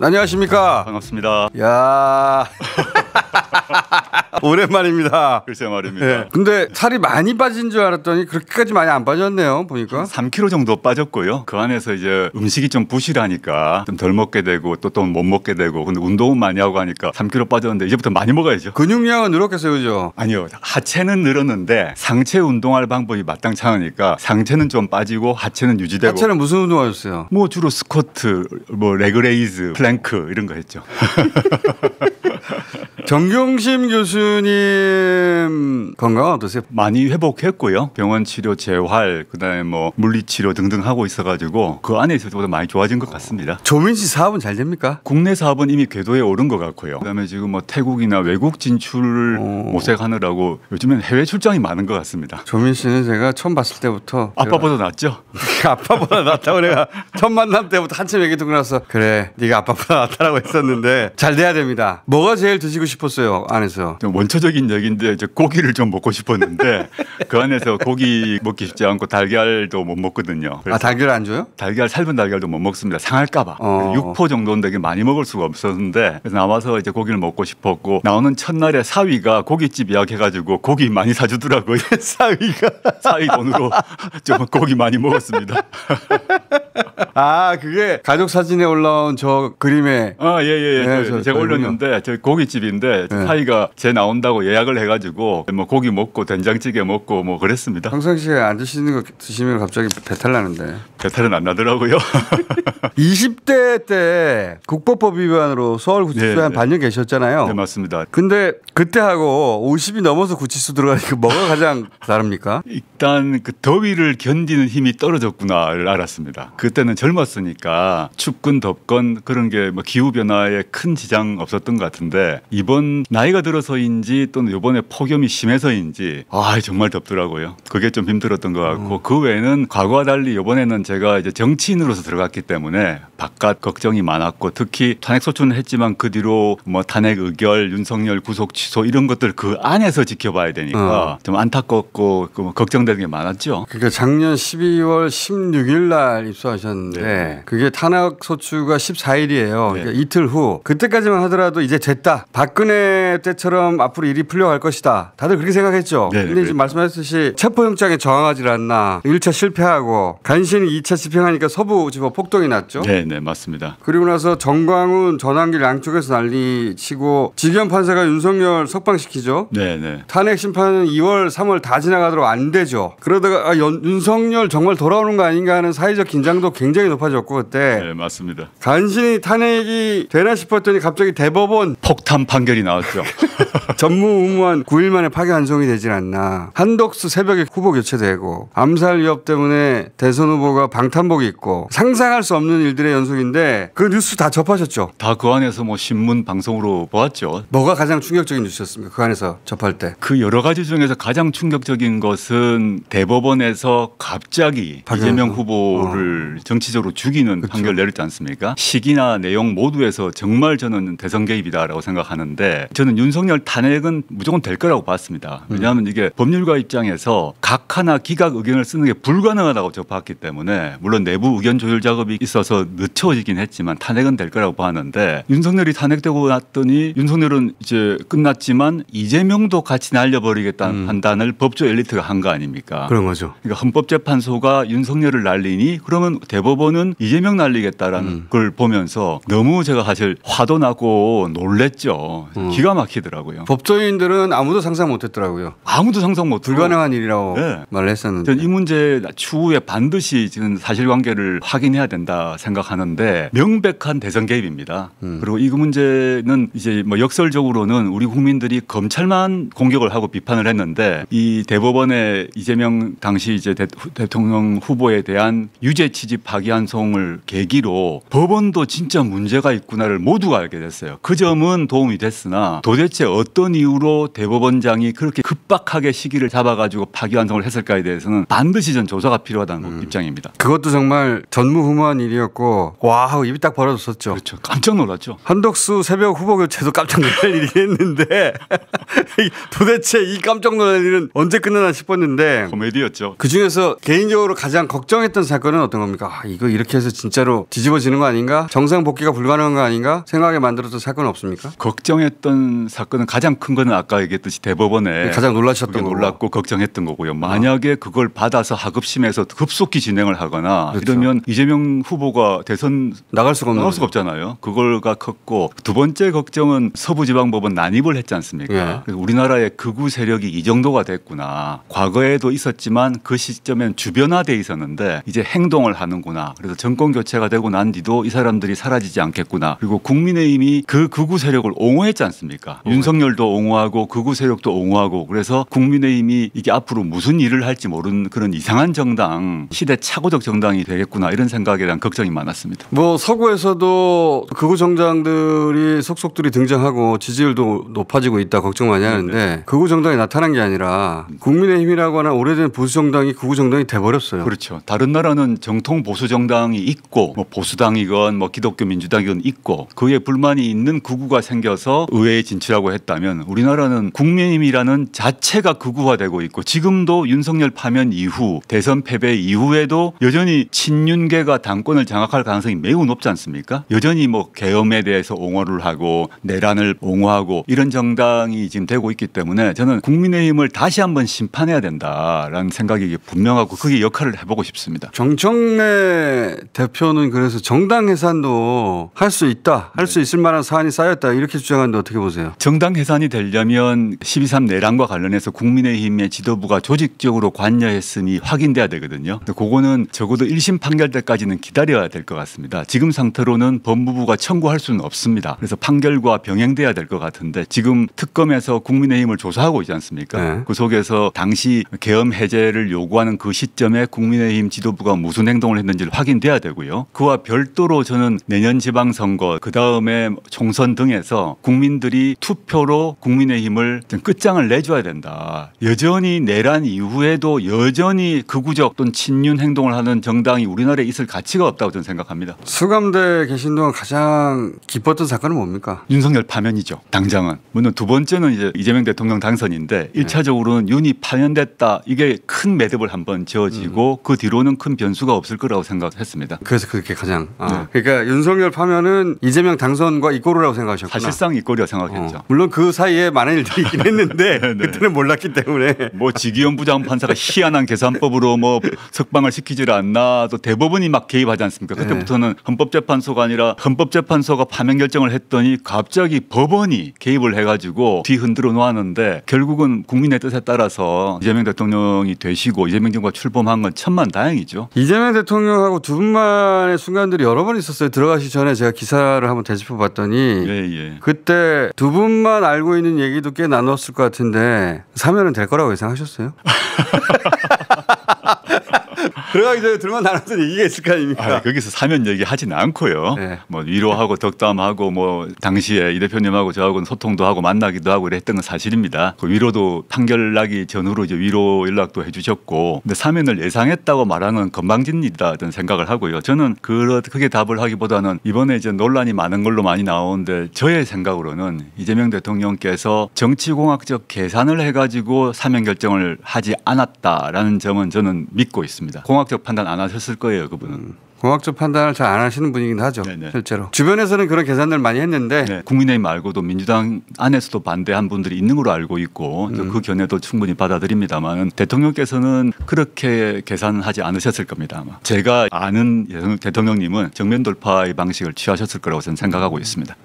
안녕하십니까. 반갑습니다. 야 오랜만입니다. 글쎄 말입니다. 네. 근데 살이 많이 빠진 줄 알았더니 그렇게까지 많이 안 빠졌네요. 보니까 3kg 정도 빠졌고요. 그 안에서 이제 음식이 좀 부실하니까 좀 덜 먹게 되고 또 못 먹게 되고, 근데 운동은 많이 하고 하니까 3kg 빠졌는데 이제부터 많이 먹어야죠. 근육량은 늘었겠어요, 그죠? 아니요, 하체는 늘었는데 상체 운동할 방법이 마땅치 않으니까 상체는 좀 빠지고 하체는 유지되고. 하체는 무슨 운동하셨어요? 뭐 주로 스쿼트, 뭐 레그레이즈, 플랭크 이런 거 했죠. 정경심 교수님 건강은 어떠세요? 많이 회복했고요. 병원 치료, 재활, 그다음에 뭐 물리치료 등등 하고 있어가지고 그 안에 있어서보다 많이 좋아진 것 같습니다. 조민 씨 사업은 잘 됩니까? 국내 사업은 이미 궤도에 오른 것 같고요. 그다음에 지금 뭐 태국이나 외국 진출을 모색하느라고 요즘엔 해외 출장이 많은 것 같습니다. 조민 씨는 제가 처음 봤을 때부터 아빠보다 낫죠? 아빠보다 낫다고 내가 첫 만남 때부터 한참 얘기 듣고 나서 그래 네가 아빠보다 낫다라고 했었는데 잘 돼야 됩니다. 뭐가 제일 드시고 싶었어요 안에서? 좀 원초적인 얘기인데 이제 고기를 좀 먹고 싶었는데 그 안에서 고기 먹기 쉽지 않고 달걀도 못 먹거든요. 아 달걀 안 줘요? 달걀 삶은 달걀도 못 먹습니다. 상할까봐. 6포 정도는 되게 많이 먹을 수가 없었는데 그래서 나와서 이제 고기를 먹고 싶었고 나오는 첫날에 사위가 고깃집 예약해가지고 고기 많이 사주더라고요. 사위 돈으로 좀 고기 많이 먹었습니다. 아 그게 가족 사진에 올라온 저 그림에 예예예. 네, 제가 올렸는데 저 고깃집인데 네. 사위가 제 나온다고 예약을 해가지고 뭐 고기 먹고 된장찌개 먹고 뭐 그랬습니다. 평상시에 안 드시는 거 드시면 갑자기 배탈 나는데. 배탈은 안 나더라고요. 20대 때 국보법 위반으로 서울구치소에 네, 한 네. 반년 계셨잖아요. 네 맞습니다. 근데 그때하고 50이 넘어서 구치소 들어가니까 뭐가 가장 다릅니까? 일단 그 더위를 견디는 힘이 떨어졌구나를 알았습니다. 그때는 젊었으니까 춥건 덥건 그런 게 뭐 기후 변화에 큰 지장 없었던 것 같은데 이번 나이가 들어서인지 또는 이번에 폭염이 심해서인지 정말 덥더라고요. 그게 좀 힘들었던 것 같고 그 외에는 과거와 달리 이번에는 제가 이제 정치인으로서 들어갔기 때문에 바깥 걱정이 많았고 특히 탄핵 소추는 했지만 그 뒤로 뭐 탄핵 의결, 윤석열 구속 취소 이런 것들 그 안에서 지켜봐야 되니까 좀 안타깝고 그 걱정되는 게 많았죠. 그러니까 작년 12월 16일 날 입수하셨는데 네. 그게 탄핵 소추가 14일이에요. 네. 그러니까 이틀 후 그때까지만 하더라도 이제 됐다. 박근혜 때처럼 앞으로 일이 풀려갈 것이다. 다들 그렇게 생각했죠. 네, 근데 지금 말씀하셨듯이 체포영장에 저항하지 않나. 1차 실패하고 간신히 2차 집행하니까 서부지법 폭동이 났죠. 네 맞습니다. 그리고 나서 정광훈, 전한길 양쪽에서 난리치고 지기현 판사가 윤석열 석방시키죠. 네. 탄핵 심판은 2월, 3월 다 지나가도록 안 되죠. 그러다가 윤석열 정말 돌아오는 거 아닌가 하는 사회적 긴장도 굉장히 높아졌고 그때 네 맞습니다. 간신히 탄핵이 되나 싶었더니 갑자기 대법원 폭탄 판결이 나왔죠. 전무후무한 9일 만에 파기 환송이 되질 않나. 한덕수 새벽에 후보 교체되고 암살 위협 때문에 대선 후보가 방탄복 입고 상상할 수 없는 일들의 연속인데 그 뉴스 다 접하셨죠? 다 그 안에서 뭐 신문 방송으로 보았죠. 뭐가 가장 충격적인 뉴스였습니까? 그 안에서 접할 때. 그 여러 가지 중에서 가장 충격적인 것은 대법원에서 갑자기 이재명 후보를 정치적으로 죽이는 판결을 내렸지 않습니까? 시기나 내용 모두에서 정말 저는 대선 개입이다라고 생각하는데 저는 윤석열 탄핵은 무조건 될 거라고 봤습니다. 왜냐하면 이게 법률가 입장에서 각 하나 기각 의견을 쓰는 게 불가능하다고 접했기 때문에 물론 내부 의견 조율 작업이 있어서 늦춰지긴 했지만 탄핵은 될 거라고 봤는데 윤석열이 탄핵되고 났더니 윤석열은 이제 끝났지만 이재명도 같이 날려버리겠다는 판단을 법조 엘리트가 한 거 아닙니까? 그런 거죠. 그러니까 헌법재판소가 윤석열을 날리니 그러면 대법원은 이재명 날리겠다라는 걸 보면서 너무 제가 사실 화도 나고 놀랬죠. 기가 막히더라고요. 법조인들은 아무도 상상 못했더라고요. 아무도 상상 못 불가능한 일이라고 네. 말을 했었는데. 저는 이 문제 추후에 반드시 지금 사실관계를 확인해야 된다 생각하는데 명백한 대선 개입입니다. 그리고 이 문제는 이제 뭐 역설적으로는 우리 국민들이 검찰만 공격을 하고 비판을 했는데 이 대법원의 이재명 당시 이제 대통령 후보에 대한 유죄 취집 파기환송을 계기로 법원도 진짜 문제가 있구나를 모두가 알게 됐어요. 그 점은 도움이 됐으나 도대체 어떤 이유로 대법원장이 그렇게 급박하게 시기를 잡아가지고 파기환송을 했을까에 대해서는 반드시 전 조사가 필요하다는 입장입니다. 그것도 정말 전무후무한 일이었고 와 하고 입이 딱 벌어졌었죠. 그렇죠. 깜짝 놀랐죠. 한덕수 새벽 후보 교체도 깜짝 놀랄 일이 했는데 도대체 이 깜짝 놀랄 일은 언제 끝나나 싶었는데 코미디였죠. 그중에서 개인적으로 가장 걱정했던 사건은 어떤 겁니까? 아, 이거 이렇게 해서 진짜로 뒤집어지는 거 아닌가? 정상 복귀가 불가능한 거 아닌가? 생각에 만들었던 사건은 없습니까? 걱정했던 사건은 가장 큰 거는 아까 얘기했듯이 대법원에 가장 놀라셨던 거고. 놀랐고 걱정했던 거고요. 만약에 그걸 받아서 하급심에서 급속히 진행을 하거나 그렇죠. 이러면 이재명 후보가 대선 나갈 수가 없잖아요. 그걸가 컸고 두 번째 걱정은 서부지방법원 난입을 했지 않습니까? 예. 그래서 우리나라의 극우 세력이 이 정도가 됐구나. 과거에도 있었지만 그 시점엔 주변화돼 있었는데 이제 행동을 하는구나. 그래서 정권 교체가 되고 난 뒤도 이 사람들이 사라지지 않겠구나. 그리고 국민의힘이 그 극우 세력을 옹호했지 않습니까? 윤석열도 옹호하고 극우 세력도 옹호하고 그래서 국민의힘이 이게 앞으로 무슨 일을 할지 모르는 그런 이상한 정당, 시대착오적 정당이 되겠구나 이런 생각에 대한 걱정이 많았습니다. 뭐 서구에서도 극우 정당들이 속속들이 등장하고 지지율도 높아지고 있다 걱정 많이 하는데 극우 정당이 나타난 게 아니라 국민의힘이라고 하는 오래된 보수 정당이 극우 정당이 돼버렸어요. 그렇죠. 다른 나라는 정통 보수 정당이 있고 뭐 보수당이건 뭐 기독교 민주당이건 있고 그에 불만이 있는 극우가 생겨서 의회에 진출하고 했다면 우리나라는 국민의힘이라는 자체가 극우화되고 있고 지금도 윤석열 파면 이후 대선 패배 이후에도 여전히 친윤계가 당권을 장악할 가능성이 매우 높지 않습니까? 여전히 뭐 계엄에 대해서 옹호를 하고 내란을 옹호하고 이런 정당이 지금 되고 있기 때문에 저는 국민의힘을 다시 한번 심판해야 된다라는 생각이 분명하고 그게 역할을 해보고 싶습니다. 정청래 대표는 그래서 정당 해산도 할 수 있다. 할 수 있을 만한 사안이 쌓였다. 이렇게 주장하는데 어떻게 보세요? 정당 해산이 되려면 12.3 내란과 관련해서 국민의힘의 지도부가 조직적으로 관여했음이 확인돼야 되거든요. 그거는 적어도 1심 판결 때까지는 기다려야 될 것 같습니다. 지금 상태로는 법무부가 청구할 수는 없습니다. 그래서 판결과 병행돼야 될 것 같은데 지금 특검에서 국민의힘을 조사하고 있지 않습니까? 네. 그 속에서 당시 계엄 해제를 요구하는 그 시점에 국민의힘 지도부가 무슨 행동을 했는지를 확인돼야 되고요. 그와 별도로 저는 내년 지방선거 그다음에 총선 등에서 국민들이 투표로 국민의힘을 끝장을 내줘야 된다. 여전히 내란 이후에도 여전히 극우적 또는 친윤 행동을 하는 정당이 우리나라에 있을 가치가 없다고 저는 생각합니다. 수감대에 계신 동안 가장 기뻤던 사건은 뭡니까? 윤석열 파면이죠. 당장은. 물론 두 번째는 이제 이재명 대통령 당선인데 1차적으로는 윤이 파면됐다. 이게 큰 매듭을 한번 지어지고 그 뒤로는 큰 변수가 없을 거라고 생각했습니다. 그래서 그렇게 가장. 그러니까 윤석열 파면은 이재명 당선과 이꼬르라고 생각하셨구나. 사실상 이꼴이라고 생각했죠. 물론 그 사이에 많은 일들이 있긴 했는데 그때는 몰랐기 때문에. 뭐 지기현 부장판사가 희한한 계산법으로 뭐 석방을 시키질 않나 또 대법원이 막 개입하지 않습니까? 그때부터는 헌법재판소가 아니라 헌법재판소가 파면 결정을 했더니 갑자기 법원이 개입을 해가지고 뒤 흔들어 놓았는데 결국은 국민의 뜻에 따라서 이재명 대통령이 되시고 이재명 정부가 출범한 건 천만다행이죠. 이재명 대통령하고 두 분만의 순간들이 여러 번 있었어요. 들어가시 전에 제가 기사를 한번 되짚어 봤더니 그때 두 분만 알고 있는 얘기도 꽤 나눴을 것 같은데 사면은 될 거라고 예상하셨어요? 들어가기 전에 둘만 나눴던 얘기가 있을 거 아닙니까? 거기서 사면 얘기하지는 않고요. 네. 뭐 위로하고 덕담하고 뭐 당시에 이 대표님하고 저하고는 소통도 하고 만나기도 하고 그랬던 건 사실입니다. 그 위로도 판결 나기 전후로 이제 위로 연락도 해주셨고, 근데 사면을 예상했다고 말하는 건방진 일이다 이런 생각을 하고요. 저는 크게 답을 하기보다는 이번에 이제 논란이 많은 걸로 많이 나오는데 저의 생각으로는 이재명 대통령께서 정치공학적 계산을 해가지고 사면 결정을 하지 않았다라는 점은 저는 믿고 있습니다. 공학적 판단 안 하셨을 거예요, 그분은. 공학적 판단을 잘 안 하시는 분이긴 하죠. 네네. 실제로. 주변에서는 그런 계산을 많이 했는데 네, 국민의힘 말고도 민주당 안에서도 반대한 분들이 있는 걸로 알고 있고 그 견해도 충분히 받아들입니다만 대통령께서는 그렇게 계산하지 않으셨을 겁니다. 아마. 제가 아는 대통령님은 정면 돌파의 방식을 취하셨을 거라고 저는 생각하고 있습니다.